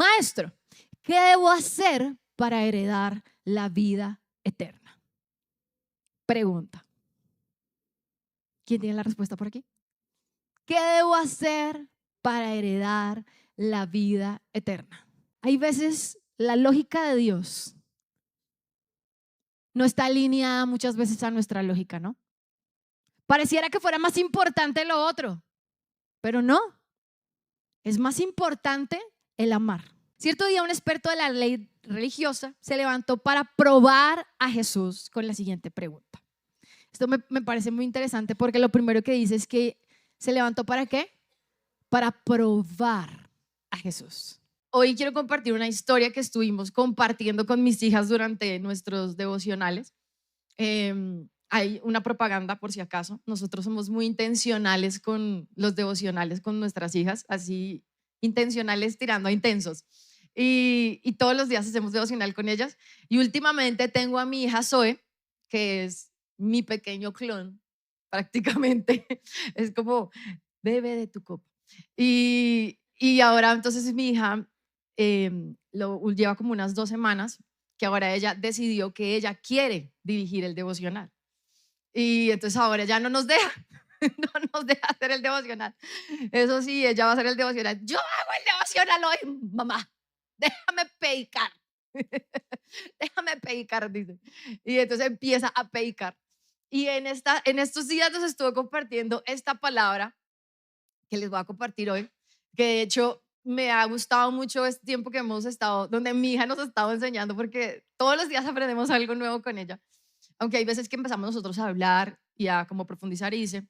Maestro, ¿qué debo hacer para heredar la vida eterna? Pregunta. ¿Quién tiene la respuesta por aquí? ¿Qué debo hacer para heredar la vida eterna? Hay veces la lógica de Dios no está alineada muchas veces a nuestra lógica, ¿no? Pareciera que fuera más importante lo otro, pero no. Es más importante el amar. Cierto día un experto de la ley religiosa se levantó para probar a Jesús con la siguiente pregunta. Esto me parece muy interesante porque lo primero que dice es que se levantó ¿para qué? Para probar a Jesús. Hoy quiero compartir una historia que estuvimos compartiendo con mis hijas durante nuestros devocionales. Hay una propaganda por si acaso. Nosotros somos muy intencionales con los devocionales con nuestras hijas, así intencionales tirando a intensos. Y todos los días hacemos devocional con ellas. Y últimamente tengo a mi hija Zoe, que es mi pequeño clon, prácticamente. Es como, bebe de tu copa. Y ahora entonces mi hija lo lleva como unas 2 semanas que ahora ella decidió que ella quiere dirigir el devocional. Y entonces ahora ya no nos deja, no nos deja hacer el devocional. Eso sí, ella va a hacer el devocional. Yo hago el devocional hoy, mamá. Déjame peicar. Déjame peicar, dice. Y entonces empieza a peicar. Y en estos días nos estuvo compartiendo esta palabra que les voy a compartir hoy, que de hecho me ha gustado mucho este tiempo que hemos estado, donde mi hija nos ha estado enseñando, porque todos los días aprendemos algo nuevo con ella. Aunque hay veces que empezamos nosotros a hablar y a como profundizar y dice,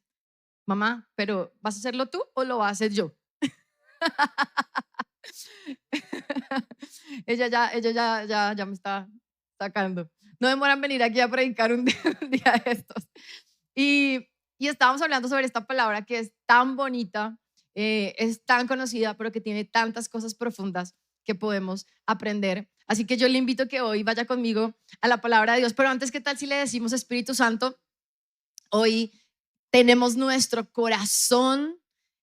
mamá, pero ¿vas a hacerlo tú o lo voy a hacer yo? ella ya me está sacando. No demoran en venir aquí a predicar un día de estos. Y estábamos hablando sobre esta palabra que es tan bonita, es tan conocida, pero que tiene tantas cosas profundas que podemos aprender. Así que yo le invito a que hoy vaya conmigo a la palabra de Dios. Pero antes, ¿qué tal si le decimos Espíritu Santo? Hoy tenemos nuestro corazón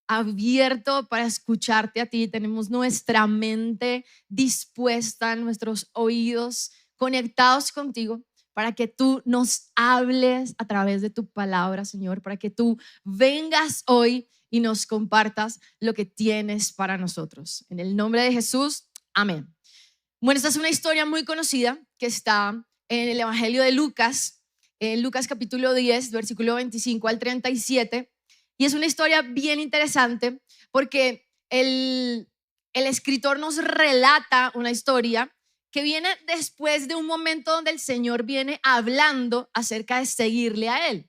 abierto para escucharte a ti, tenemos nuestra mente dispuesta, nuestros oídos conectados contigo para que tú nos hables a través de tu palabra, Señor, para que tú vengas hoy y nos compartas lo que tienes para nosotros. En el nombre de Jesús, amén. Bueno, esta es una historia muy conocida que está en el Evangelio de Lucas, en Lucas capítulo 10, versículo 25 al 37. Y es una historia bien interesante porque el escritor nos relata una historia que viene después de un momento donde el Señor viene hablando acerca de seguirle a Él.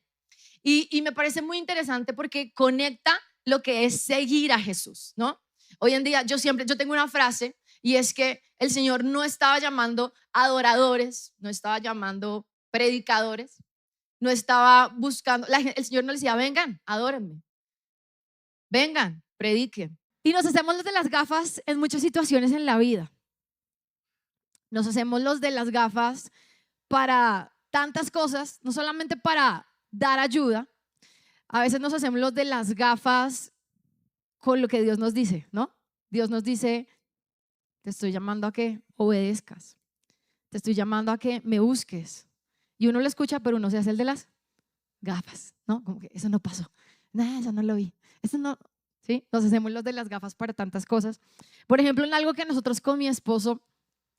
Y me parece muy interesante porque conecta lo que es seguir a Jesús, ¿no? Hoy en día yo tengo una frase y es que el Señor no estaba llamando adoradores, no estaba llamando predicadores, no estaba buscando, el Señor no le decía, vengan, adórenme, vengan, prediquen. Y nos hacemos los de las gafas en muchas situaciones en la vida. Nos hacemos los de las gafas para tantas cosas, no solamente para dar ayuda. A veces nos hacemos los de las gafas con lo que Dios nos dice, ¿no? Dios nos dice, te estoy llamando a que obedezcas, te estoy llamando a que me busques. Y uno lo escucha, pero uno se hace el de las gafas, ¿no? Como que eso no pasó, nada, eso no lo vi, eso no, ¿sí? Nos hacemos los de las gafas para tantas cosas. Por ejemplo, en algo que nosotros con mi esposo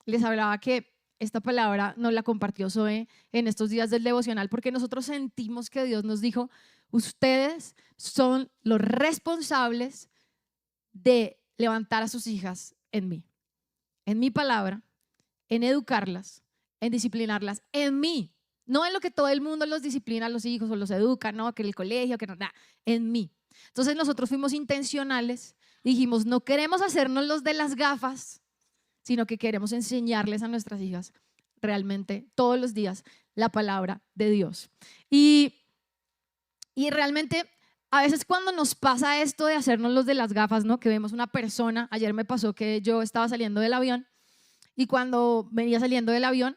les hablaba que esta palabra nos la compartió Zoe en estos días del devocional porque nosotros sentimos que Dios nos dijo, ustedes son los responsables de levantar a sus hijas en mí, en mi palabra, en educarlas, en disciplinarlas, en mí. No en lo que todo el mundo los disciplina a los hijos o los educa, no, que en el colegio, que no, nada, en mí. Entonces nosotros fuimos intencionales, dijimos, no queremos hacernos los de las gafas, sino que queremos enseñarles a nuestras hijas realmente todos los días la palabra de Dios. Y realmente a veces cuando nos pasa esto de hacernos los de las gafas, ¿no? Que vemos una persona, ayer me pasó que yo estaba saliendo del avión y cuando venía saliendo del avión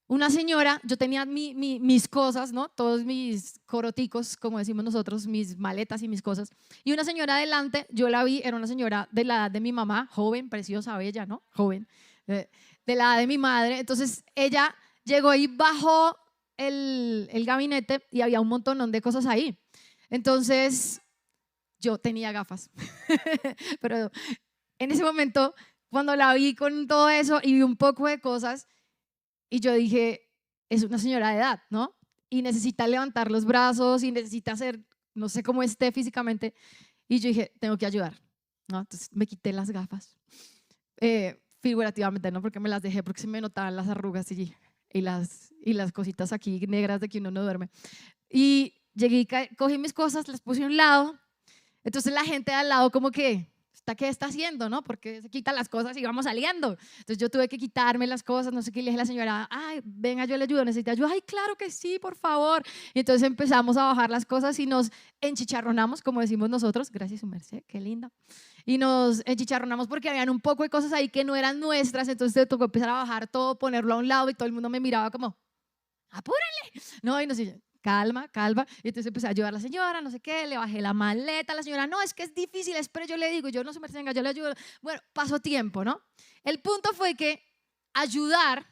una señora, yo tenía mis cosas, ¿no? Todos mis coroticos, como decimos nosotros, mis maletas y mis cosas. Y una señora adelante, yo la vi, era una señora de la edad de mi mamá, joven, preciosa, bella, ¿no? Joven, de la edad de mi madre. Entonces ella llegó y bajó el gabinete y había un montón de cosas ahí. Entonces yo tenía gafas, pero en ese momento, cuando la vi con todo eso y vi un poco de cosas, y yo dije, es una señora de edad, ¿no? Y necesita levantar los brazos y necesita hacer, no sé cómo esté físicamente. Y yo dije, tengo que ayudar, ¿no? Entonces me quité las gafas, figurativamente, ¿no? Porque me las dejé porque se me notaban las arrugas y las cositas aquí negras de que uno no duerme. Y llegué y cogí mis cosas, las puse a un lado. Entonces la gente de al lado como que, ¿qué está haciendo, no? Porque se quita las cosas y vamos saliendo. Entonces yo tuve que quitarme las cosas, no sé qué, y le dije a la señora, ay, venga, yo le ayudo, necesita ayuda. Ay, claro que sí, por favor. Y entonces empezamos a bajar las cosas y nos enchicharronamos, como decimos nosotros. Gracias, su merced, qué linda. Y nos enchicharronamos porque habían un poco de cosas ahí que no eran nuestras, entonces te tocó empezar a bajar todo, ponerlo a un lado y todo el mundo me miraba como, apúrale. No, y no sé, calma, calma. Y entonces empecé a ayudar a la señora, no sé qué, le bajé la maleta a la señora, no, es que es difícil, espere, yo le digo, yo no se me venga, yo le ayudo. Bueno, pasó tiempo, ¿no? El punto fue que ayudar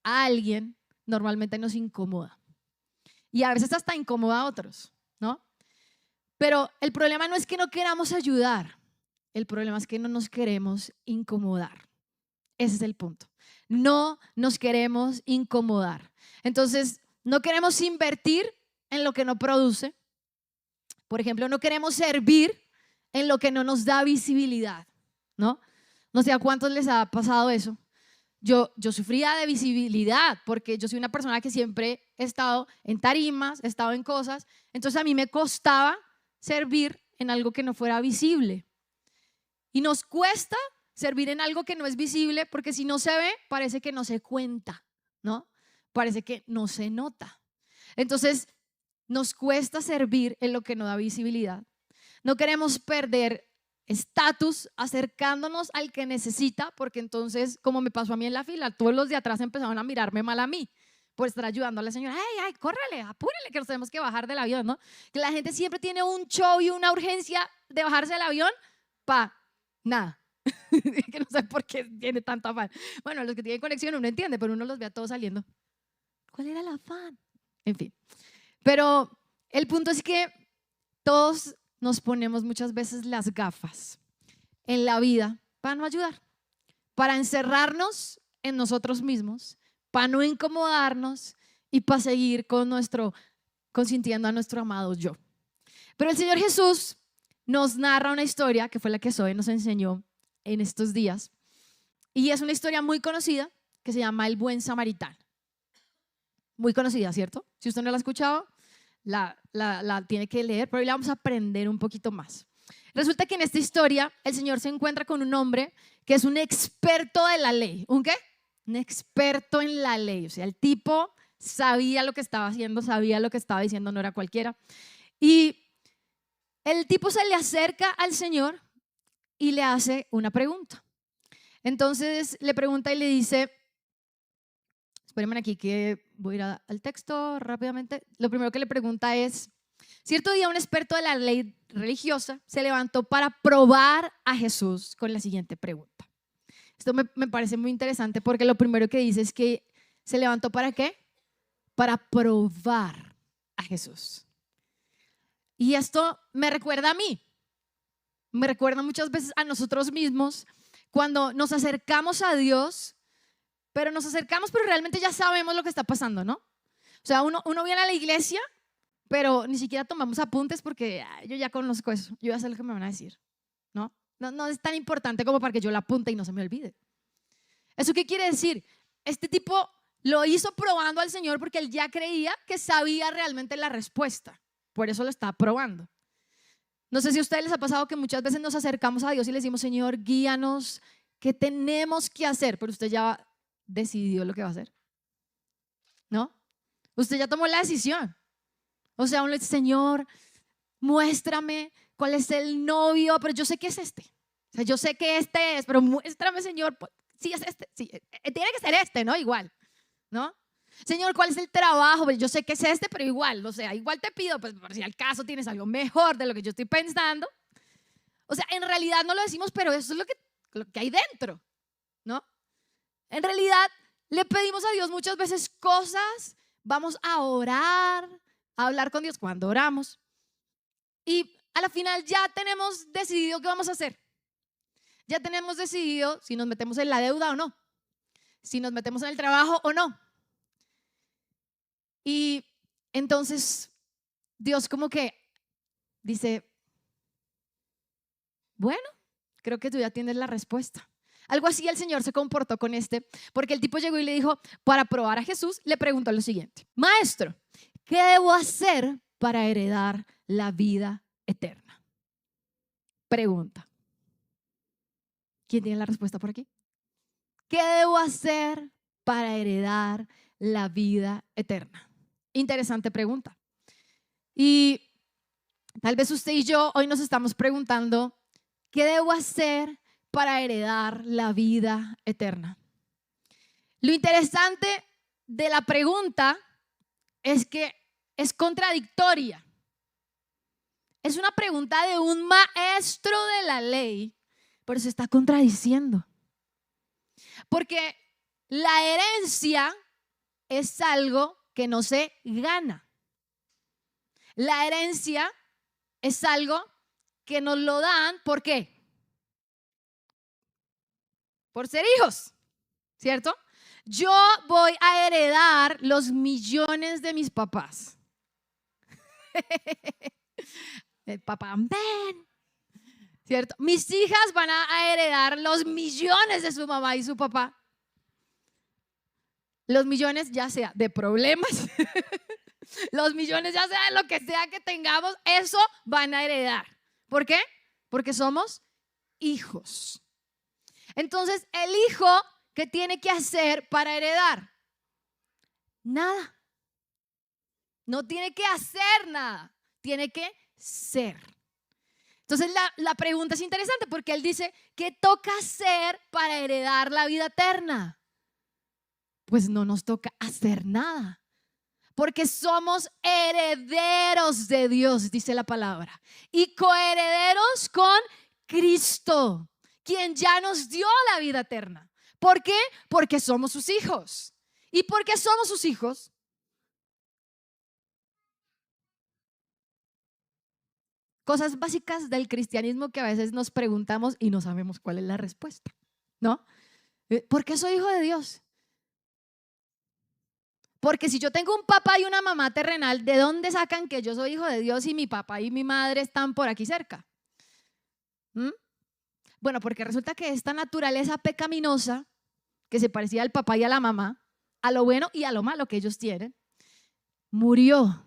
a alguien normalmente nos incomoda. Y a veces hasta incomoda a otros, ¿no? Pero el problema no es que no queramos ayudar, el problema es que no nos queremos incomodar. Ese es el punto. No nos queremos incomodar. Entonces, no queremos invertir en lo que no produce. Por ejemplo, no queremos servir en lo que no nos da visibilidad, ¿no? No sé a cuántos les ha pasado eso. Yo sufría de visibilidad porque yo soy una persona que siempre he estado en tarimas, he estado en cosas. Entonces, a mí me costaba servir en algo que no fuera visible. Y nos cuesta servir en algo que no es visible porque si no se ve, parece que no se cuenta, ¿no? Parece que no se nota. Entonces, nos cuesta servir en lo que no da visibilidad. No queremos perder estatus acercándonos al que necesita, porque entonces, como me pasó a mí en la fila, todos los de atrás empezaron a mirarme mal a mí por estar ayudando a la señora. ¡Ay, ay, córrele, apúrele que nos tenemos que bajar del avión!, ¿no? Que la gente siempre tiene un show y una urgencia de bajarse del avión para nada. Que no sé por qué tiene tanto afán. Bueno, los que tienen conexión uno entiende, pero uno los ve a todos saliendo. ¿Cuál era el afán? En fin. Pero el punto es que todos nos ponemos muchas veces las gafas en la vida para no ayudar, para encerrarnos en nosotros mismos, para no incomodarnos y para seguir consintiendo a nuestro amado yo. Pero el Señor Jesús nos narra una historia que fue la que Zoe nos enseñó en estos días y es una historia muy conocida que se llama El Buen Samaritano. Muy conocida, ¿cierto? Si usted no la ha escuchado, la tiene que leer, pero hoy la vamos a aprender un poquito más. Resulta que en esta historia el Señor se encuentra con un hombre que es un experto de la ley. ¿Un qué? Un experto en la ley. O sea, el tipo sabía lo que estaba haciendo, sabía lo que estaba diciendo, no era cualquiera. Y el tipo se le acerca al Señor y le hace una pregunta. Entonces le pregunta y le dice, espérenme aquí que voy a ir al texto rápidamente. Lo primero que le pregunta es, cierto día un experto de la ley religiosa se levantó para probar a Jesús con la siguiente pregunta. Esto me parece muy interesante porque lo primero que dice es que se levantó ¿para qué? Para probar a Jesús. Y esto me recuerda a mí, me recuerda muchas veces a nosotros mismos cuando nos acercamos a Dios, pero nos acercamos, pero realmente ya sabemos lo que está pasando, ¿no? O sea, uno viene a la iglesia, pero ni siquiera tomamos apuntes porque yo ya conozco eso, yo ya sé lo que me van a decir, ¿no? No es tan importante como para que yo la apunte y no se me olvide. ¿Eso qué quiere decir? Este tipo lo hizo probando al Señor porque él ya creía que sabía realmente la respuesta, por eso lo está probando. No sé si a ustedes les ha pasado que muchas veces nos acercamos a Dios y le decimos, Señor, guíanos, ¿qué tenemos que hacer? Pero usted ya decidió lo que va a hacer, ¿no? Usted ya tomó la decisión. O sea, uno le dice, Señor, muéstrame cuál es el novio, pero yo sé que es este. O sea, yo sé que este es, pero muéstrame, Señor, sí es este, sí, tiene que ser este, ¿no? Igual, ¿no? Señor, ¿cuál es el trabajo? Pues yo sé que es este, pero igual, o sea, igual te pido, pues por si al caso tienes algo mejor de lo que yo estoy pensando. O sea, en realidad no lo decimos, pero eso es lo que hay dentro, ¿no? En realidad le pedimos a Dios muchas veces cosas, vamos a orar, a hablar con Dios cuando oramos y a la final ya tenemos decidido qué vamos a hacer. Ya tenemos decidido si nos metemos en la deuda o no, si nos metemos en el trabajo o no. Y entonces Dios como que dice, bueno, creo que tú ya tienes la respuesta. Algo así el Señor se comportó con porque el tipo llegó y le dijo, para probar a Jesús, le preguntó lo siguiente: Maestro, ¿qué debo hacer para heredar la vida eterna? Pregunta. ¿Quién tiene la respuesta por aquí? ¿Qué debo hacer para heredar la vida eterna? Interesante pregunta. Y tal vez usted y yo hoy nos estamos preguntando, ¿qué debo hacer para heredar la vida eterna? Lo interesante de la pregunta es que es contradictoria. Es una pregunta de un maestro de la ley, pero se está contradiciendo. Porque la herencia es algo que no se gana. La herencia es algo que nos lo dan, ¿por qué? Por ser hijos, ¿cierto? Yo voy a heredar los millones de mis papás. El papá, ven, ¿cierto? Mis hijas van a heredar los millones de su mamá y su papá. Los millones ya sea de problemas, los millones ya sea de lo que sea que tengamos, eso van a heredar. ¿Por qué? Porque somos hijos. Entonces, el hijo, ¿qué tiene que hacer para heredar? Nada. No tiene que hacer nada, tiene que ser. Entonces la pregunta es interesante porque él dice, ¿qué toca hacer para heredar la vida eterna? Pues no nos toca hacer nada, porque somos herederos de Dios, dice la palabra, y coherederos con Cristo, quien ya nos dio la vida eterna. ¿Por qué? Porque somos sus hijos. ¿Y por qué somos sus hijos? Cosas básicas del cristianismo que a veces nos preguntamos y no sabemos cuál es la respuesta, ¿no? ¿Por qué soy hijo de Dios? Porque si yo tengo un papá y una mamá terrenal, ¿de dónde sacan que yo soy hijo de Dios y mi papá y mi madre están por aquí cerca? ¿Mm? Bueno, porque resulta que esta naturaleza pecaminosa, que se parecía al papá y a la mamá, a lo bueno y a lo malo que ellos tienen, murió.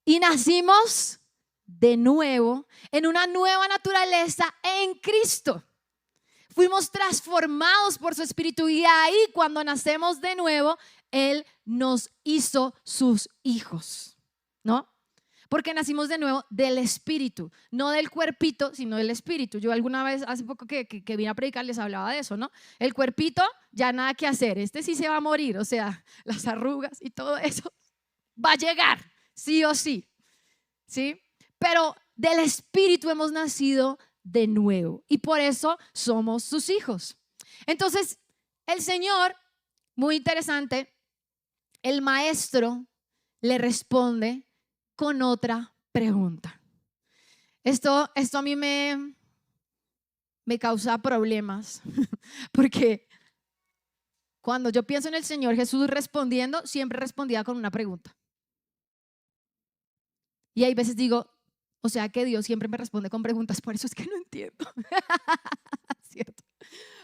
Y nacimos de nuevo en una nueva naturaleza en Cristo. Fuimos transformados por su espíritu y ahí cuando nacemos de nuevo, Él nos hizo sus hijos, ¿no? Porque nacimos de nuevo del espíritu, no del cuerpito, sino del espíritu. Yo alguna vez, hace poco que vine a predicar, les hablaba de eso, ¿no? El cuerpito, ya nada que hacer, este sí se va a morir, o sea, las arrugas y todo eso va a llegar, sí o sí, ¿sí? Pero del espíritu hemos nacido de nuevo y por eso somos sus hijos. Entonces, el Señor, muy interesante, el maestro le responde con otra pregunta. Esto a mí me causa problemas porque cuando yo pienso en el Señor Jesús respondiendo, siempre respondía con una pregunta. Y hay veces digo, o sea que Dios siempre me responde con preguntas, por eso es que no entiendo. ¿Cierto?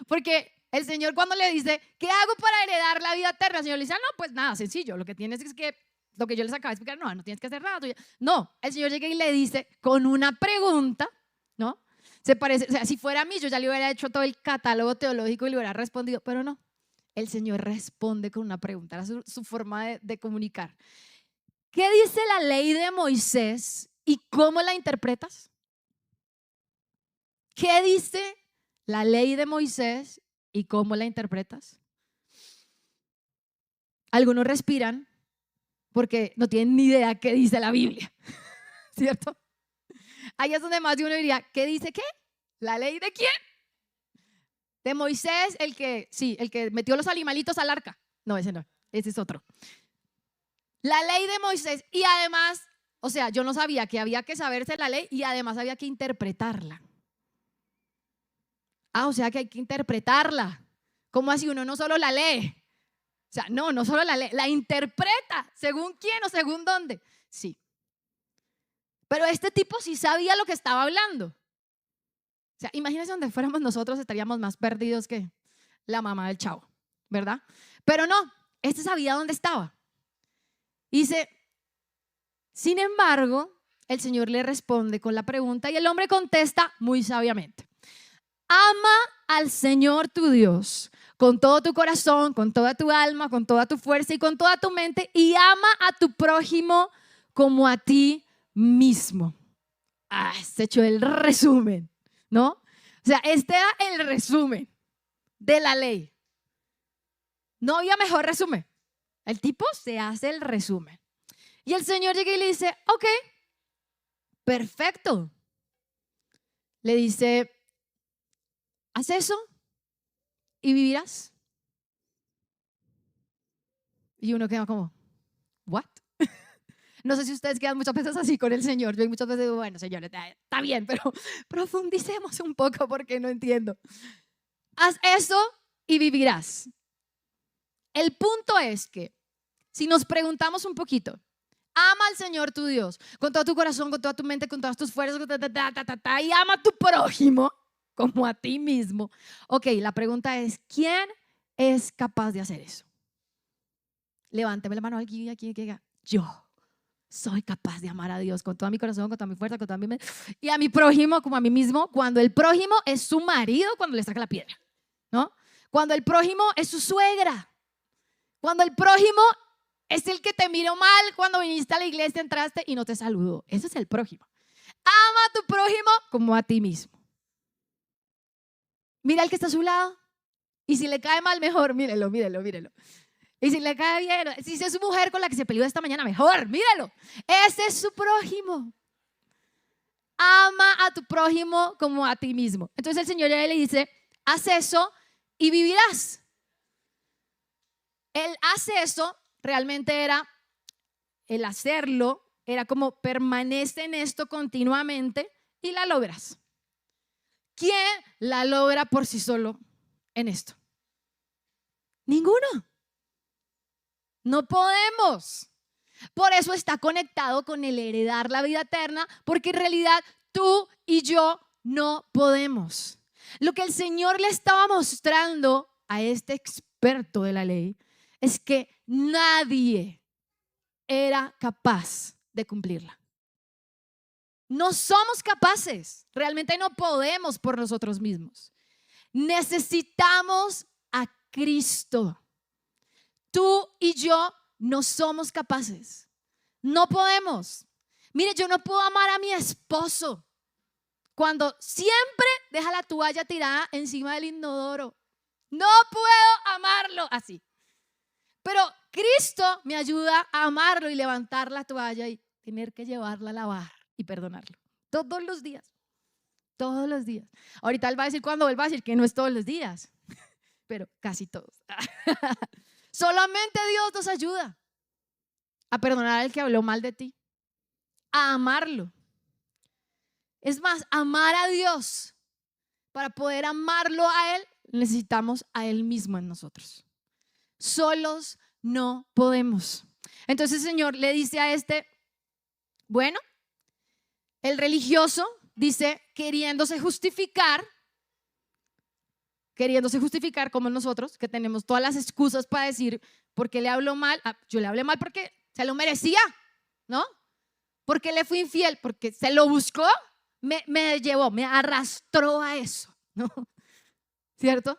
Porque el Señor cuando le dice, ¿qué hago para heredar la vida eterna? El Señor le dice, no, pues nada, sencillo, lo que tienes es que, lo que yo les acabo de explicar, no tienes que hacer nada. No, el Señor llega y le dice con una pregunta, ¿no? Se parece, o sea, si fuera a mí, yo ya le hubiera hecho todo el catálogo teológico y le hubiera respondido, pero no. El Señor responde con una pregunta, era su forma de comunicar. ¿Qué dice la ley de Moisés y cómo la interpretas? ¿Qué dice la ley de Moisés y cómo la interpretas? Algunos respiran porque no tienen ni idea qué dice la Biblia, ¿cierto? Ahí es donde más de uno diría, ¿qué dice qué? ¿La ley de quién? De Moisés, el que metió los animalitos al arca. No, ese no, ese es otro. La ley de Moisés y además, o sea, yo no sabía que había que saberse la ley y además había que interpretarla. O sea que hay que interpretarla. ¿Cómo así? Uno no solo la lee. O sea, no solo la lee, la interpreta. ¿Según quién o según dónde? Sí. Pero este tipo sí sabía lo que estaba hablando. O sea, imagínense donde fuéramos nosotros, estaríamos más perdidos que la mamá del chavo, ¿verdad? Pero no, este sabía dónde estaba. Dice, sin embargo, el Señor le responde con la pregunta y el hombre contesta muy sabiamente. Ama al Señor tu Dios con todo tu corazón, con toda tu alma, con toda tu fuerza y con toda tu mente y ama a tu prójimo como a ti mismo. Se echó el resumen, ¿no? O sea, este era el resumen de la ley. No había mejor resumen. El tipo se hace el resumen. Y el Señor llega y le dice, ok, perfecto. Le dice, haz eso y vivirás. Y uno queda como, ¿what? No sé si ustedes quedan muchas veces así con el Señor. Yo muchas veces digo, bueno, Señor, está bien, pero profundicemos un poco porque no entiendo. Haz eso y vivirás. El punto es que si nos preguntamos un poquito, ama al Señor tu Dios con todo tu corazón, con toda tu mente, con todas tus fuerzas, y ama a tu prójimo como a ti mismo. Ok, la pregunta es, ¿quién es capaz de hacer eso? Levánteme la mano aquí. Yo soy capaz de amar a Dios con todo mi corazón, con toda mi fuerza, con toda mi mente y a mi prójimo como a mí mismo, cuando el prójimo es su marido cuando le saca la piedra, ¿no? Cuando el prójimo es su suegra, cuando el prójimo es el que te miró mal cuando viniste a la iglesia, entraste y no te saludó. Ese es el prójimo. Ama a tu prójimo como a ti mismo. Mira al que está a su lado y si le cae mal, mejor, mírelo. Y si le cae bien, si es su mujer con la que se peleó esta mañana, mejor, míralo. Ese es su prójimo. Ama a tu prójimo como a ti mismo. Entonces el Señor le dice, haz eso y vivirás. El hace eso realmente era, el hacerlo, era como permanece en esto continuamente y la logras. ¿Quién la logra por sí solo en esto? Ninguno. No podemos. Por eso está conectado con el heredar la vida eterna, porque en realidad tú y yo no podemos. Lo que el Señor le estaba mostrando a este experto de la ley es que nadie era capaz de cumplirla. No somos capaces, realmente no podemos por nosotros mismos. Necesitamos a Cristo. Tú y yo no somos capaces. No podemos. Mire, yo no puedo amar a mi esposo cuando siempre deja la toalla tirada encima del inodoro. No puedo amarlo así. Pero Cristo me ayuda a amarlo y levantar la toalla y tener que llevarla a lavar y perdonarlo. Todos los días. Todos los días. Ahorita él va a decir, cuando él va a decir que no es todos los días, pero casi todos. Solamente Dios nos ayuda a perdonar al que habló mal de ti, a amarlo. Es más, amar a Dios. Para poder amarlo a Él, necesitamos a Él mismo en nosotros. Solos no podemos. Entonces el Señor le dice a este, bueno, el religioso dice, queriéndose justificar como nosotros, que tenemos todas las excusas para decir, ¿por qué le hablo mal? Yo le hablé mal porque se lo merecía, ¿no? Porque le fui infiel, porque se lo buscó, me llevó, me arrastró a eso, ¿no? ¿Cierto?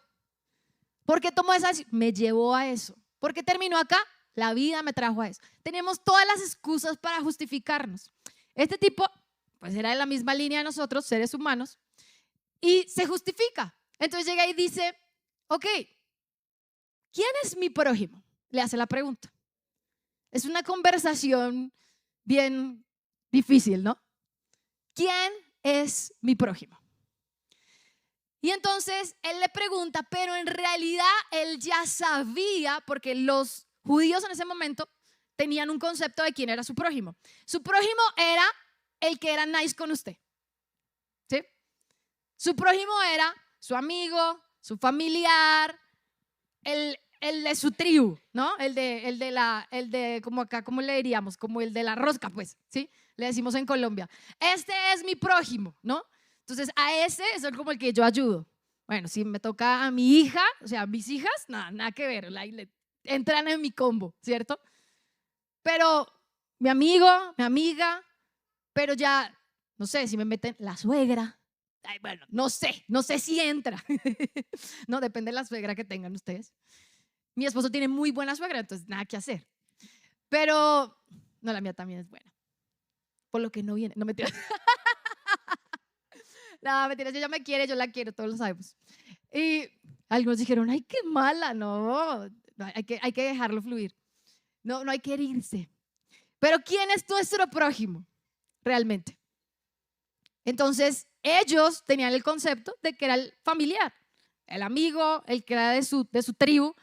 ¿Por qué tomó esa decisión? Me llevó a eso. ¿Por qué terminó acá? La vida me trajo a eso. Tenemos todas las excusas para justificarnos. Este tipo, pues era de la misma línea de nosotros, seres humanos, y se justifica. Entonces llega y dice, ok, ¿quién es mi prójimo? le hace la pregunta. Es una conversación bien difícil, ¿no? ¿Quién es mi prójimo? Y entonces él le pregunta, pero en realidad él ya sabía, porque los judíos en ese momento tenían un concepto de quién era su prójimo. Su prójimo era el que era nice con usted, ¿sí? Su prójimo era su amigo, su familiar, el de su tribu, ¿no? El de, como acá, ¿cómo le diríamos? Como el de la rosca, pues, ¿sí? Le decimos en Colombia. Este es mi prójimo, ¿no? Entonces, a ese es como el que yo ayudo. Bueno, si me toca a mi hija, o sea, a mis hijas, nada que ver, entran en mi combo, ¿cierto? Pero mi amigo, mi amiga, pero ya, no sé, si me meten la suegra, ay, bueno, no sé si entra. No, depende de la suegra que tengan ustedes. Mi esposo tiene muy buena suegra, entonces nada que hacer. Pero, no, la mía también es buena. Por lo que no viene, no mentiras. No, mentiras, ella me quiere, yo la quiero, todos lo sabemos. Y algunos dijeron, ay, qué mala, no, hay que dejarlo fluir. No hay que herirse. Pero ¿quién es nuestro prójimo realmente? Entonces, ellos tenían el concepto de que era el familiar, el amigo, el que era de su tribu.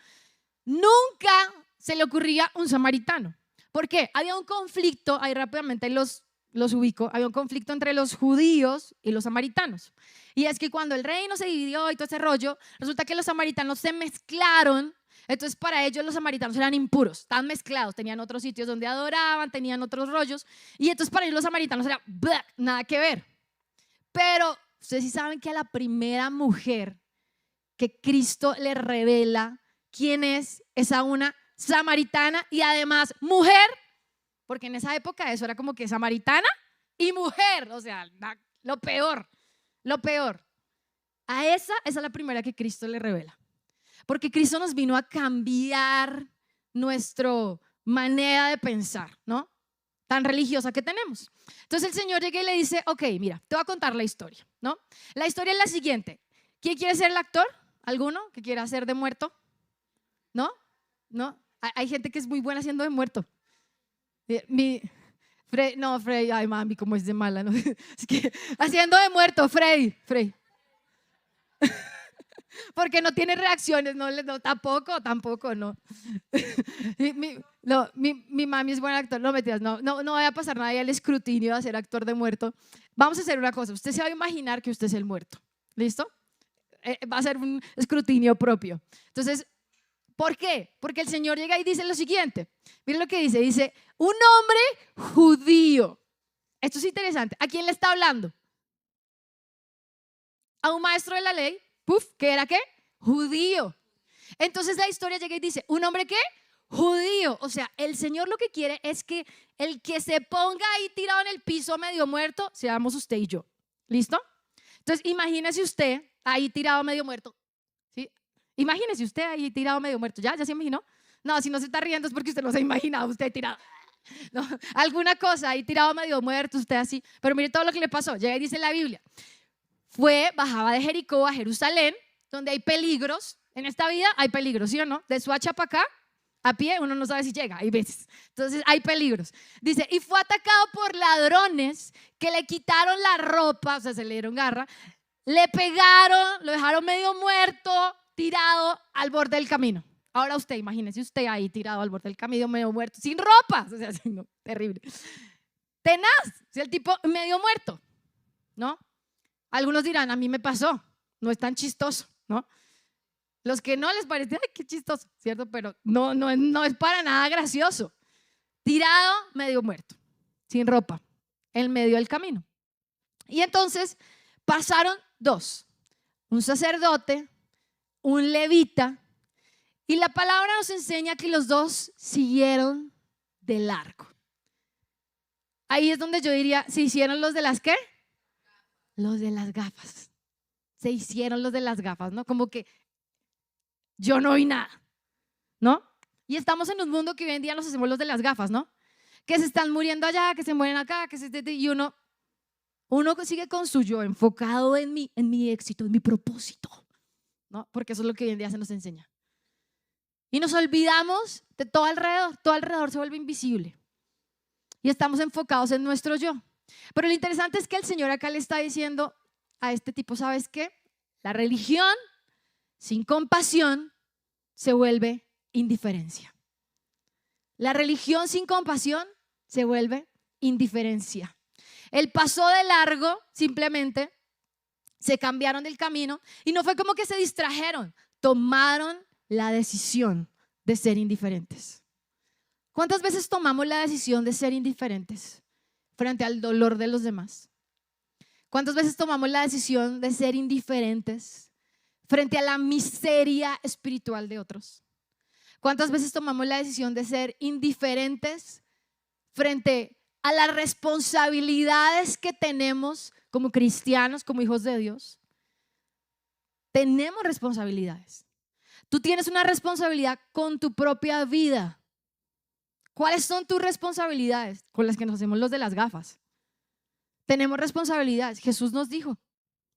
Nunca se le ocurría un samaritano. ¿Por qué? Había un conflicto, ahí rápidamente los ubico, había un conflicto entre los judíos y los samaritanos. Y es que cuando el reino se dividió y todo ese rollo, resulta que los samaritanos se mezclaron. Entonces para ellos los samaritanos eran impuros, estaban mezclados, tenían otros sitios donde adoraban, tenían otros rollos. Y entonces para ellos los samaritanos era nada que ver. Pero ustedes sí saben que a la primera mujer que Cristo le revela quién es a una samaritana y además mujer, porque en esa época eso era como que samaritana y mujer, o sea, lo peor, lo peor. A esa es la primera que Cristo le revela, porque Cristo nos vino a cambiar nuestra manera de pensar, ¿no? Tan religiosa que tenemos. Entonces el Señor llega y le dice, ok, mira, te voy a contar la historia, ¿no? La historia es la siguiente. ¿Quién quiere ser el actor? ¿Alguno que quiera hacer de muerto? ¿No? ¿No? Hay gente que es muy buena haciendo de muerto. Frey, ay mami, cómo es de mala, ¿no? Es que, haciendo de muerto, Frey. Porque no tiene reacciones, no, tampoco, no. Mi mami es buen actor, no mentiras, no vaya a pasar nada al escrutinio de ser actor de muerto. Vamos a hacer una cosa, usted se va a imaginar que usted es el muerto, ¿listo? Va a ser un escrutinio propio. Entonces, ¿por qué? Porque el Señor llega y dice lo siguiente. Miren lo que dice, un hombre judío. Esto es interesante. ¿A quién le está hablando? A un maestro de la ley, ¿que era qué? Judío. Entonces la historia llega y dice, ¿un hombre qué? Judío. O sea, el Señor lo que quiere es que el que se ponga ahí tirado en el piso medio muerto, seamos usted y yo. ¿Listo? Entonces, imagínese usted ahí tirado medio muerto. ¿Sí? Imagínese usted ahí tirado medio muerto. ¿Ya se imaginó? No, si no se está riendo es porque usted no se ha imaginado usted tirado. No, alguna cosa ahí tirado medio muerto, usted así. Pero mire todo lo que le pasó. Llega y dice la Biblia. Bajaba de Jericó a Jerusalén, donde hay peligros. En esta vida hay peligros, ¿sí o no? De Suacha para acá, a pie, uno no sabe si llega, hay veces. Entonces hay peligros. Dice, y fue atacado por ladrones que le quitaron la ropa, o sea, se le dieron garra, le pegaron, lo dejaron medio muerto, tirado al borde del camino. Ahora usted, imagínese usted ahí tirado al borde del camino, medio muerto, sin ropa, o sea, no, terrible. Tenaz, si el tipo medio muerto, ¿no? Algunos dirán, a mí me pasó, no es tan chistoso, ¿no? Los que no les parece, ay, qué chistoso, ¿cierto? Pero no es para nada gracioso. Tirado, medio muerto, sin ropa, en medio del camino. Y entonces pasaron dos, un sacerdote, un levita, y la palabra nos enseña que los dos siguieron de largo. Ahí es donde yo diría, ¿se hicieron los de las qué? Los de las gafas. Se hicieron los de las gafas, ¿no? Como que yo no vi nada, ¿no? Y estamos en un mundo que hoy en día nos hacemos los de las gafas, ¿no? Que se están muriendo allá, que se mueren acá, y uno sigue con su yo enfocado en mi éxito, en mi propósito, ¿no? Porque eso es lo que hoy en día se nos enseña. Y nos olvidamos de todo alrededor se vuelve invisible. Y estamos enfocados en nuestro yo. Pero lo interesante es que el Señor acá le está diciendo a este tipo, ¿sabes qué? La religión sin compasión se vuelve indiferencia. La religión sin compasión se vuelve indiferencia. Él pasó de largo, simplemente se cambiaron del camino y no fue como que se distrajeron, tomaron la decisión de ser indiferentes. ¿Cuántas veces tomamos la decisión de ser indiferentes frente al dolor de los demás? ¿Cuántas veces tomamos la decisión de ser indiferentes frente a la miseria espiritual de otros? ¿Cuántas veces tomamos la decisión de ser indiferentes frente a las responsabilidades que tenemos como cristianos, como hijos de Dios? Tenemos responsabilidades. Tú tienes una responsabilidad con tu propia vida. ¿Cuáles son tus responsabilidades? Con las que nos hacemos los de las gafas. Tenemos responsabilidades. Jesús nos dijo,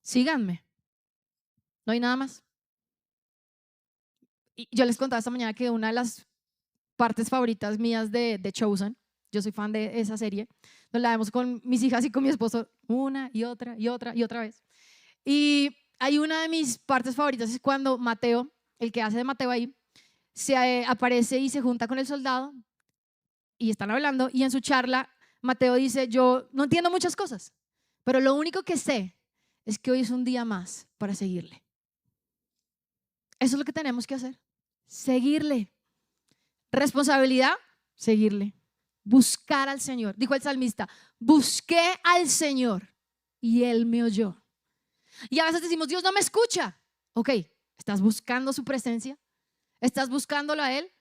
síganme. No hay nada más. Y yo les contaba esta mañana que una de las partes favoritas mías de Chosen, yo soy fan de esa serie, nos la vemos con mis hijas y con mi esposo una y otra y otra y otra vez. Y hay una de mis partes favoritas es cuando Mateo, el que hace de Mateo ahí, se aparece y se junta con el soldado y están hablando y en su charla Mateo dice, yo no entiendo muchas cosas, pero lo único que sé es que hoy es un día más para seguirle. Eso es lo que tenemos que hacer, seguirle. Responsabilidad, seguirle. Buscar al Señor. Dijo el salmista, busqué al Señor y Él me oyó. Y a veces decimos, Dios no me escucha. Ok, ¿estás buscando su presencia? ¿Estás buscándolo a Él?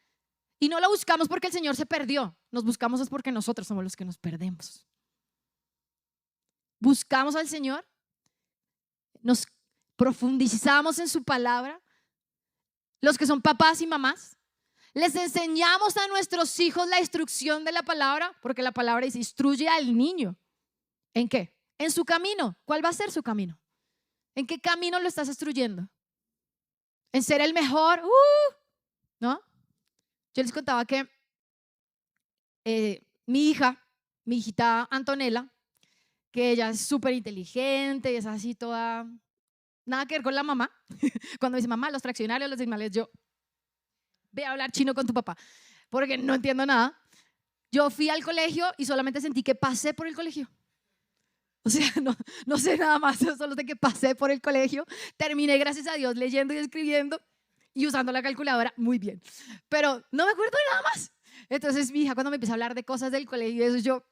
Y no lo buscamos porque el Señor se perdió. Nos buscamos es porque nosotros somos los que nos perdemos. Buscamos al Señor, nos profundizamos en su palabra. Los que son papás y mamás, les enseñamos a nuestros hijos la instrucción de la palabra, porque la palabra dice, instruye al niño. ¿En qué? En su camino. ¿Cuál va a ser su camino? ¿En qué camino lo estás instruyendo? ¿En ser el mejor? ¿No? Yo les contaba que mi hijita Antonella, que ella es súper inteligente y es así toda, nada que ver con la mamá. Cuando dice mamá, los fraccionarios, los decimales, yo ve a hablar chino con tu papá, porque no entiendo nada. Yo fui al colegio y solamente sentí que pasé por el colegio. O sea, no sé nada más, solo sé que pasé por el colegio. Terminé, gracias a Dios, leyendo y escribiendo y usando la calculadora muy bien. Pero no me acuerdo de nada más. Entonces mi hija cuando me empieza a hablar de cosas del colegio y eso,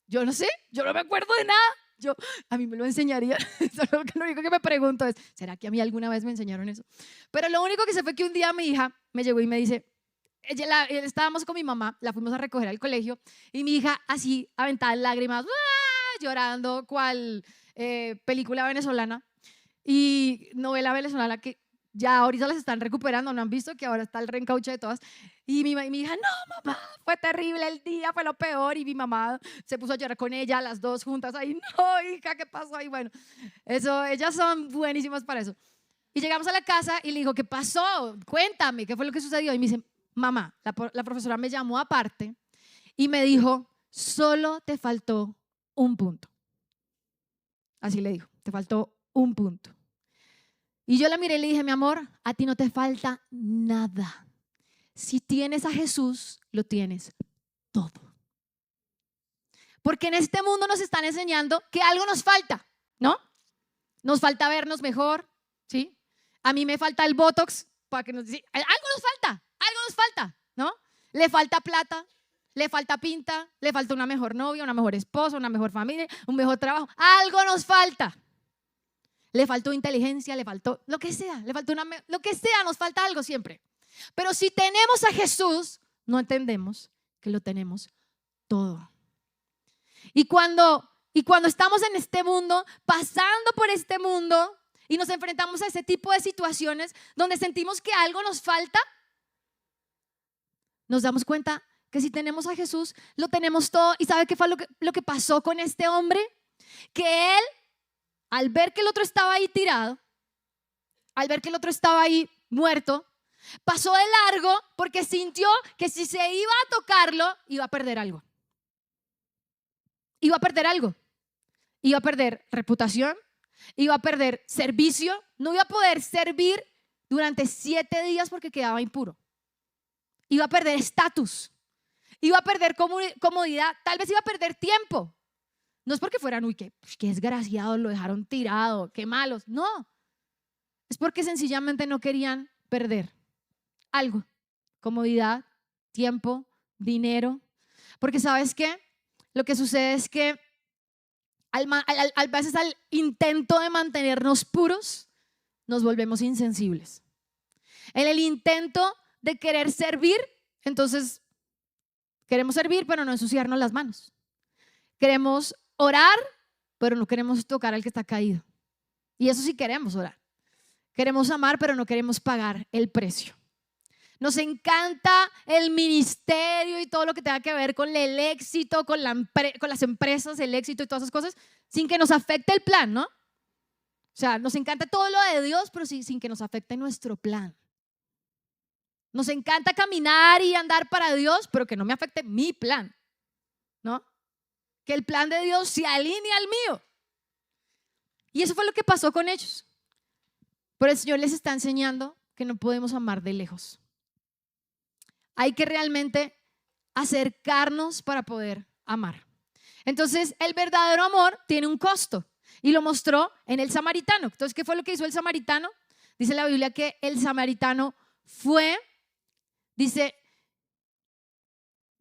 yo no sé, yo no me acuerdo de nada. A mí me lo enseñaría. Lo único que me pregunto es, ¿será que a mí alguna vez me enseñaron eso? Pero lo único que sé fue que un día mi hija me llegó y me dice, estábamos con mi mamá, la fuimos a recoger al colegio y mi hija así aventada en lágrimas, llorando, cual película venezolana y novela venezolana que ya ahorita las están recuperando, ¿no han visto? Que ahora está el reencauche de todas. Y mi hija, no, mamá, fue terrible el día, fue lo peor. Y mi mamá se puso a llorar con ella, las dos juntas ahí, no, hija, ¿qué pasó? Y bueno, eso, ellas son buenísimas para eso. Y llegamos a la casa y le digo, ¿qué pasó? Cuéntame, ¿qué fue lo que sucedió? Y me dice, mamá, la profesora me llamó aparte y me dijo, solo te faltó un punto. Así le dijo, te faltó un punto. Y yo la miré y le dije, mi amor, a ti no te falta nada. Si tienes a Jesús, lo tienes todo. Porque en este mundo nos están enseñando que algo nos falta, ¿no? Nos falta vernos mejor, ¿sí? A mí me falta el Botox para que nos diga, algo nos falta, ¿no? Le falta plata, le falta pinta, le falta una mejor novia, una mejor esposa, una mejor familia, un mejor trabajo. Algo nos falta. Le faltó inteligencia, le faltó lo que sea, lo que sea, nos falta algo siempre. Pero si tenemos a Jesús, no entendemos que lo tenemos todo. Y cuando estamos en este mundo, pasando por este mundo y nos enfrentamos a ese tipo de situaciones donde sentimos que algo nos falta, nos damos cuenta que si tenemos a Jesús, lo tenemos todo. ¿Y sabe qué fue lo que pasó con este hombre? Que él, al ver que el otro estaba ahí tirado, al ver que el otro estaba ahí muerto, Pasó de largo porque sintió que si se iba a tocarlo, iba a perder algo. Iba a perder algo. Iba a perder reputación, iba a perder servicio, no iba a poder servir durante 7 días porque quedaba impuro. Iba a perder estatus, iba a perder comodidad, tal vez iba a perder tiempo. No es porque fueran, uy, qué desgraciados, lo dejaron tirado, qué malos. No, es porque sencillamente no querían perder algo. Comodidad, tiempo, dinero. Porque ¿sabes qué? Lo que sucede es que a veces al intento de mantenernos puros, nos volvemos insensibles. En el intento de querer servir, entonces queremos servir, pero no ensuciarnos las manos. Queremos orar, pero no queremos tocar al que está caído. Y eso sí queremos orar. Queremos amar, pero no queremos pagar el precio. Nos encanta el ministerio y todo lo que tenga que ver con el éxito, con las empresas, el éxito y todas esas cosas, sin que nos afecte el plan, ¿no? O sea, nos encanta todo lo de Dios, pero sin que nos afecte nuestro plan. Nos encanta caminar y andar para Dios, pero que no me afecte mi plan, ¿no? Que el plan de Dios se alinee al mío. Y eso fue lo que pasó con ellos. Pero el Señor les está enseñando que no podemos amar de lejos. Hay que realmente acercarnos para poder amar. Entonces, el verdadero amor tiene un costo y lo mostró en el samaritano. Entonces, ¿qué fue lo que hizo el samaritano? Dice la Biblia que el samaritano fue, dice,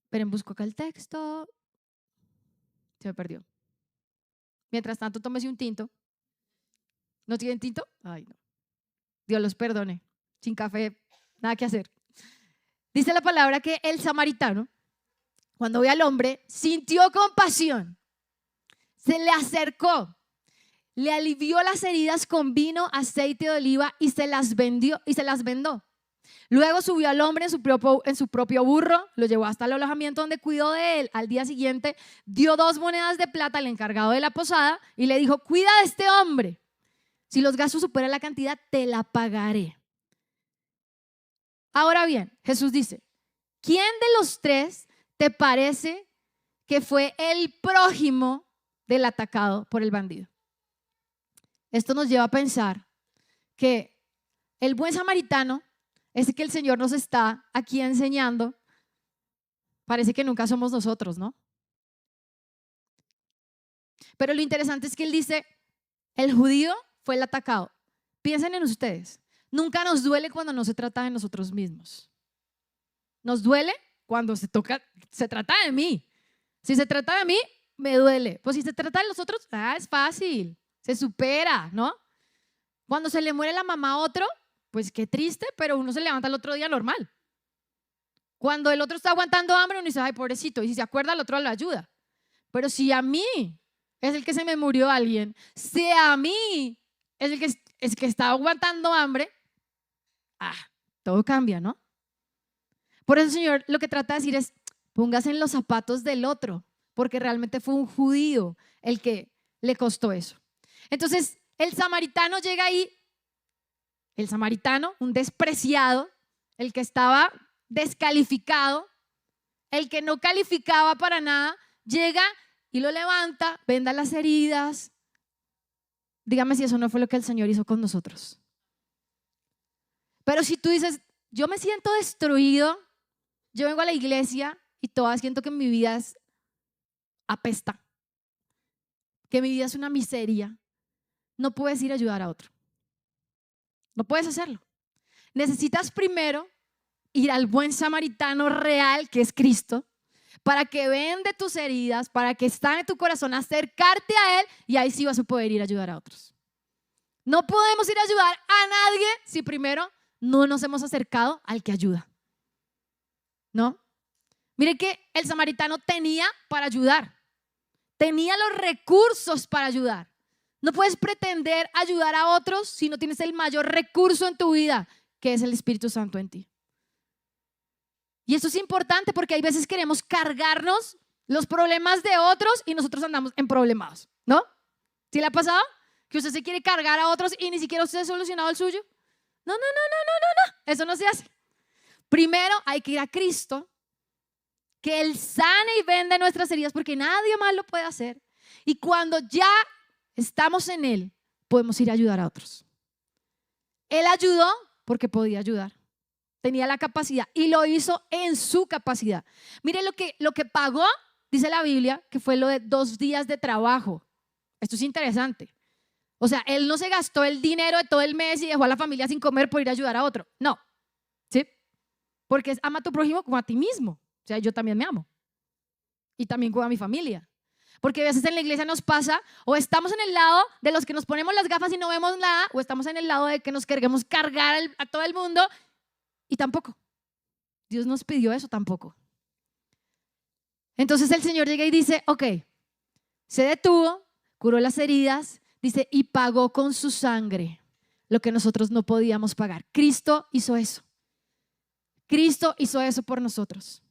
esperen, busco acá el texto. Se me perdió. Mientras tanto, tómese un tinto. ¿No tienen tinto? Ay, no. Dios los perdone. Sin café, nada que hacer. Dice la palabra que el samaritano, cuando ve al hombre, sintió compasión, se le acercó, le alivió las heridas con vino, aceite de oliva y se las vendó. Luego subió al hombre en su propio burro, lo llevó hasta el alojamiento donde cuidó de él. Al día siguiente dio 2 monedas de plata al encargado de la posada y le dijo: cuida de este hombre. Si los gastos superan la cantidad, te la pagaré. Ahora bien, Jesús dice: ¿quién de los 3 te parece que fue el prójimo del atacado por el bandido? Esto nos lleva a pensar que el buen samaritano, ese que el Señor nos está aquí enseñando, parece que nunca somos nosotros, ¿no? Pero lo interesante es que él dice: el judío fue el atacado. Piensen en ustedes. Nunca nos duele cuando no se trata de nosotros mismos. Nos duele cuando se trata de mí. Si se trata de mí, me duele. Pues si se trata de los otros, es fácil, se supera, ¿no? Cuando se le muere la mamá a otro, pues qué triste, pero uno se levanta el otro día normal. Cuando el otro está aguantando hambre, uno dice: ay, pobrecito, y si se acuerda, el otro lo ayuda. Pero si a mí es el que se me murió alguien, si a mí es el que está aguantando hambre, todo cambia, ¿no? Por eso el Señor lo que trata de decir es: póngase en los zapatos del otro, porque realmente fue un judío el que le costó eso. Entonces, el samaritano llega ahí, el samaritano, un despreciado, el que estaba descalificado, el que no calificaba para nada, llega y lo levanta, venda las heridas. Dígame si eso no fue lo que el Señor hizo con nosotros. Pero si tú dices: yo me siento destruido, yo vengo a la iglesia y todavía siento que mi vida es apesta, que mi vida es una miseria, no puedes ir a ayudar a otro. No puedes hacerlo. Necesitas primero ir al buen samaritano real, que es Cristo, para que vende tus heridas, para que está en tu corazón, acercarte a Él, y ahí sí vas a poder ir a ayudar a otros. No podemos ir a ayudar a nadie si primero no nos hemos acercado al que ayuda, ¿no? Mire que el samaritano tenía para ayudar, tenía los recursos para ayudar. No puedes pretender ayudar a otros si no tienes el mayor recurso en tu vida, que es el Espíritu Santo en ti. Y esto es importante porque hay veces queremos cargarnos los problemas de otros y nosotros andamos emproblemados, ¿no? ¿Sí le ha pasado? Que usted se quiere cargar a otros y ni siquiera usted ha solucionado el suyo. No, no, no, no, no, no, no. Eso no se hace. Primero hay que ir a Cristo, que Él sane y vende nuestras heridas porque nadie más lo puede hacer. Y cuando ya estamos en Él, podemos ir a ayudar a otros. Él ayudó porque podía ayudar. Tenía la capacidad y lo hizo en su capacidad. Mire lo que pagó, dice la Biblia, que fue lo de 2 días de trabajo. Esto es interesante. O sea, Él no se gastó el dinero de todo el mes y dejó a la familia sin comer por ir a ayudar a otro. No, ¿sí? Porque es ama a tu prójimo como a ti mismo. O sea, yo también me amo. Y también cuido a mi familia. Porque a veces en la iglesia nos pasa, o estamos en el lado de los que nos ponemos las gafas y no vemos nada, o estamos en el lado de que nos queremos cargar a todo el mundo y tampoco. Dios nos pidió eso tampoco. Entonces el Señor llega y dice, ok, se detuvo, curó las heridas, dice, y pagó con su sangre lo que nosotros no podíamos pagar. Cristo hizo eso. Cristo hizo eso por nosotros.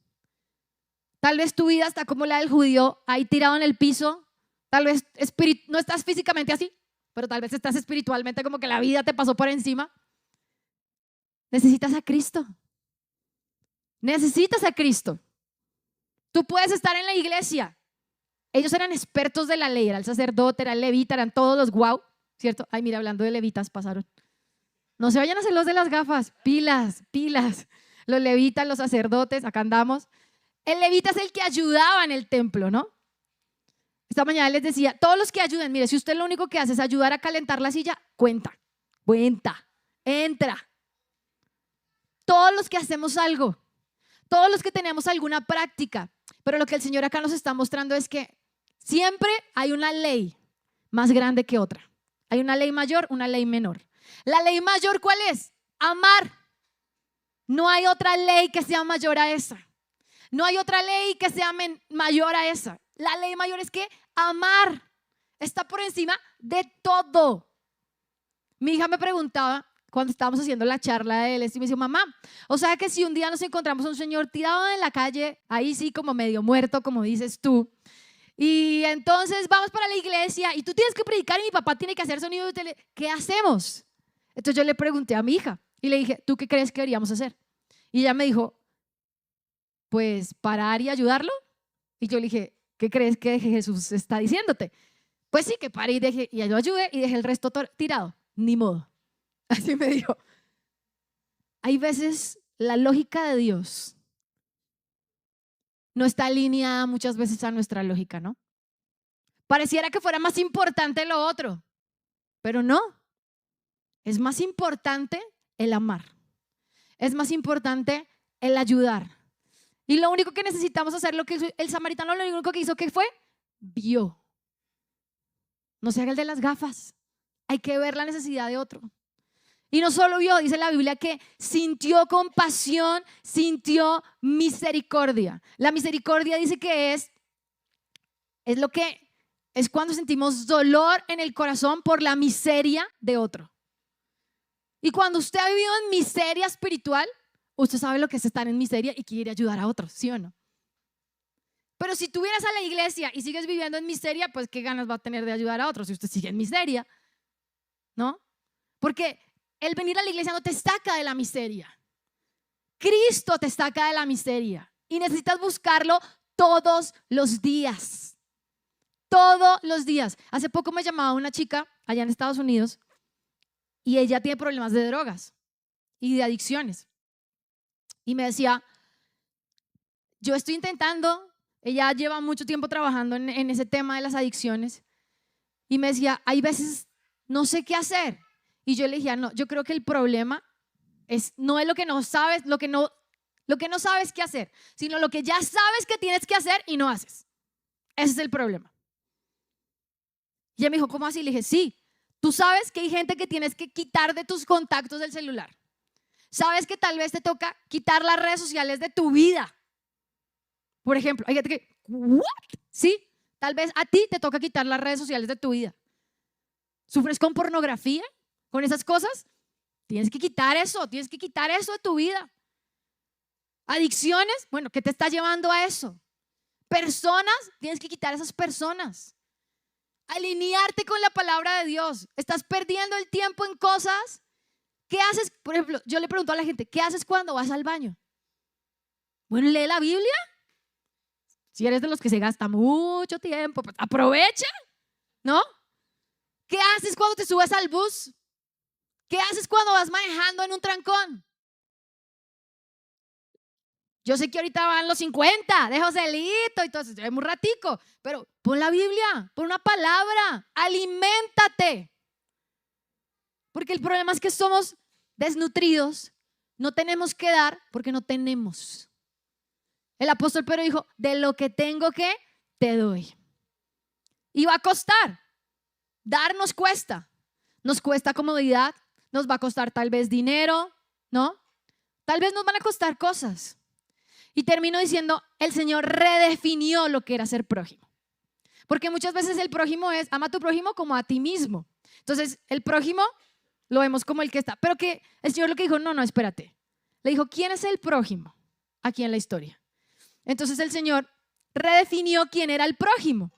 Tal vez tu vida está como la del judío, ahí tirado en el piso. Tal vez no estás físicamente así, pero tal vez estás espiritualmente como que la vida te pasó por encima. Necesitas a Cristo. Necesitas a Cristo. Tú puedes estar en la iglesia. Ellos eran expertos de la ley, era el sacerdote, era el levita, eran todos los guau, ¿cierto? Ay, mira, hablando de levitas pasaron. No se vayan a hacer los de las gafas, pilas, pilas. Los levitas, los sacerdotes, acá andamos. El levita es el que ayudaba en el templo, ¿no? Esta mañana les decía, todos los que ayuden, mire, si usted lo único que hace es ayudar a calentar la silla, cuenta, entra. Todos los que hacemos algo, todos los que tenemos alguna práctica, pero lo que el Señor acá nos está mostrando es que siempre hay una ley más grande que otra. Hay una ley mayor, una ley menor. La ley mayor, ¿cuál es? Amar. No hay otra ley que sea mayor a esa. No hay otra ley que sea mayor a esa. La ley mayor es que amar está por encima de todo. Mi hija me preguntaba cuando estábamos haciendo la charla de él, y me dice, mamá, o sea que si un día nos encontramos a un señor tirado en la calle, ahí sí como medio muerto, como dices tú, y entonces vamos para la iglesia y tú tienes que predicar y mi papá tiene que hacer sonido de tele, ¿qué hacemos? Entonces yo le pregunté a mi hija y le dije, ¿tú qué crees que deberíamos hacer? Y ella me dijo, pues parar y ayudarlo. Y yo le dije, ¿qué crees que Jesús está diciéndote? Pues sí, que pare y yo ayude y deje el resto tirado. Ni modo. Así me dijo. Hay veces la lógica de Dios no está alineada muchas veces a nuestra lógica, ¿no? Pareciera que fuera más importante lo otro, pero no. Es más importante el amar. Es más importante el ayudar. Y lo único que necesitamos hacer, lo que el samaritano lo único que hizo, ¿qué fue? Vio. No se haga el de las gafas. Hay que ver la necesidad de otro. Y no solo vio, dice la Biblia que sintió compasión, sintió misericordia. La misericordia dice que es lo que es cuando sentimos dolor en el corazón por la miseria de otro. Y cuando usted ha vivido en miseria espiritual, usted sabe lo que es estar en miseria y quiere ayudar a otros, ¿sí o no? Pero si tú vienes a la iglesia y sigues viviendo en miseria, pues qué ganas va a tener de ayudar a otros si usted sigue en miseria, ¿no? Porque el venir a la iglesia no te saca de la miseria. Cristo te saca de la miseria y necesitas buscarlo todos los días. Todos los días. Hace poco me llamaba una chica allá en Estados Unidos y ella tiene problemas de drogas y de adicciones. Y me decía, yo estoy intentando, ella lleva mucho tiempo trabajando en ese tema de las adicciones. Y me decía, hay veces no sé qué hacer. Y yo le dije, no, yo creo que el problema no es lo que no sabes, lo que no sabes qué hacer, sino lo que ya sabes que tienes que hacer y no haces. Ese es el problema. Y ella me dijo, ¿cómo así? Le dije, sí, tú sabes que hay gente que tienes que quitar de tus contactos del celular. Sabes que tal vez te toca quitar las redes sociales de tu vida. Por ejemplo, hay gente que, ¿what? Sí, tal vez a ti te toca quitar las redes sociales de tu vida. ¿Sufres con pornografía? ¿Con esas cosas? Tienes que quitar eso de tu vida. Adicciones, bueno, ¿qué te está llevando a eso? Personas, tienes que quitar esas personas. Alinearte con la palabra de Dios. Estás perdiendo el tiempo en cosas ¿Qué haces? Por ejemplo, yo le pregunto a la gente, ¿qué haces cuando vas al baño? Bueno, lee la Biblia. Si eres de los que se gasta mucho tiempo, pues aprovecha, ¿no? ¿Qué haces cuando te subes al bus? ¿Qué haces cuando vas manejando en un trancón? Yo sé que ahorita van los 50 de Joselito y todo eso, es muy ratico, pero pon la Biblia, pon una palabra, aliméntate. Porque el problema es que somos desnutridos, no tenemos que dar porque no tenemos. El apóstol Pedro dijo, de lo que tengo que te doy. Y va a costar, dar nos cuesta comodidad, nos va a costar tal vez dinero, ¿no? Tal vez nos van a costar cosas. Y termino diciendo, el Señor redefinió lo que era ser prójimo. Porque muchas veces el prójimo es, ama a tu prójimo como a ti mismo. Entonces, el prójimo lo vemos como el que está. Pero que el Señor lo que dijo, no, espérate. Le dijo, ¿quién es el prójimo aquí en la historia? Entonces el Señor redefinió quién era el prójimo.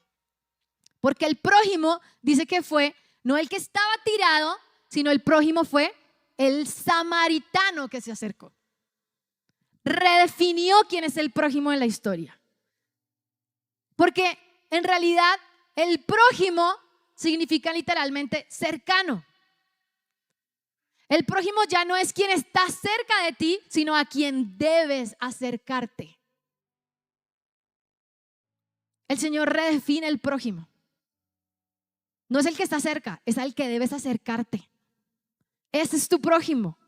Porque el prójimo dice que fue, no el que estaba tirado, sino el prójimo fue el samaritano que se acercó. Redefinió quién es el prójimo en la historia. Porque en realidad el prójimo significa literalmente cercano. El prójimo ya no es quien está cerca de ti, sino a quien debes acercarte. El Señor redefine el prójimo. No es el que está cerca, es al que debes acercarte. Ese es tu prójimo.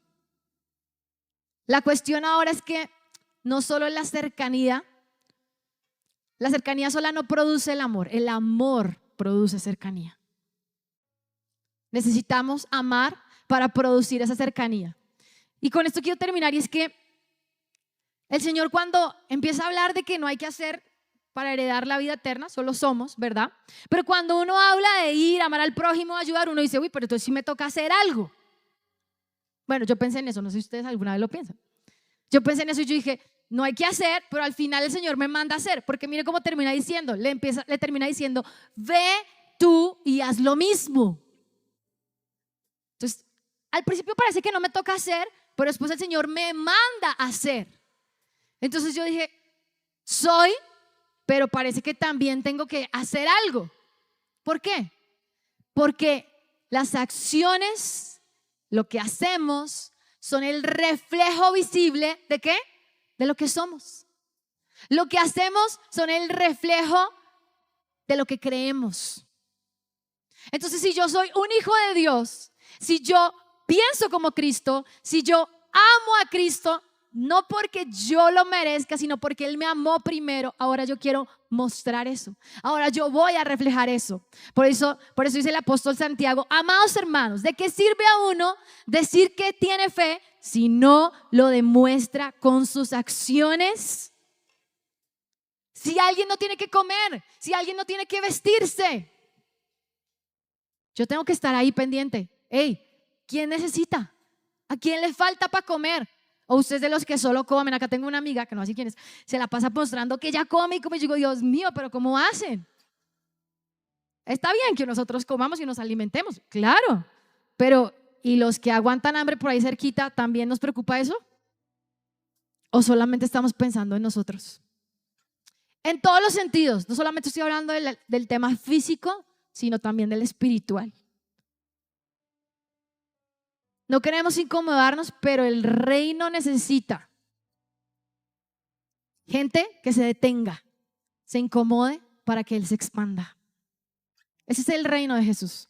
La cuestión ahora es que no solo la cercanía sola no produce el amor produce cercanía. Necesitamos amar para producir esa cercanía. Y con esto quiero terminar, y es que el Señor, cuando empieza a hablar de que no hay que hacer para heredar la vida eterna, solo somos, ¿verdad? Pero cuando uno habla de ir, amar al prójimo, ayudar, uno dice, uy, pero entonces sí me toca hacer algo. Bueno, yo pensé en eso, no sé si ustedes alguna vez lo piensan. Yo pensé en eso y yo dije, no hay que hacer, pero al final el Señor me manda a hacer, porque mire cómo termina diciendo, le termina diciendo, ve tú y haz lo mismo. Entonces, al principio parece que no me toca hacer, pero después el Señor me manda a hacer. Entonces yo dije, soy, pero parece que también tengo que hacer algo. ¿Por qué? Porque las acciones, lo que hacemos, son el reflejo visible ¿de qué? De lo que somos. Lo que hacemos son el reflejo de lo que creemos. Entonces, si yo soy un hijo de Dios, si yo pienso como Cristo, si yo amo a Cristo, no porque yo lo merezca, sino porque Él me amó primero, ahora yo quiero mostrar eso. Ahora yo voy a reflejar eso. Por eso dice el apóstol Santiago, amados hermanos, ¿de qué sirve a uno decir que tiene fe si no lo demuestra con sus acciones? Si alguien no tiene que comer, si alguien no tiene que vestirse, yo tengo que estar ahí pendiente. Hey, ¿quién necesita? ¿A quién le falta para comer? O ustedes de los que solo comen. Acá tengo una amiga que no sé quién es, se la pasa mostrando que ella come y come. Yo digo, Dios mío, pero ¿cómo hacen? Está bien que nosotros comamos y nos alimentemos, claro, pero ¿y los que aguantan hambre por ahí cerquita, también nos preocupa eso? ¿O solamente estamos pensando en nosotros? En todos los sentidos, no solamente estoy hablando del tema físico, sino también del espiritual. No queremos incomodarnos, pero el reino necesita gente que se detenga, se incomode para que Él se expanda. Ese es el reino de Jesús.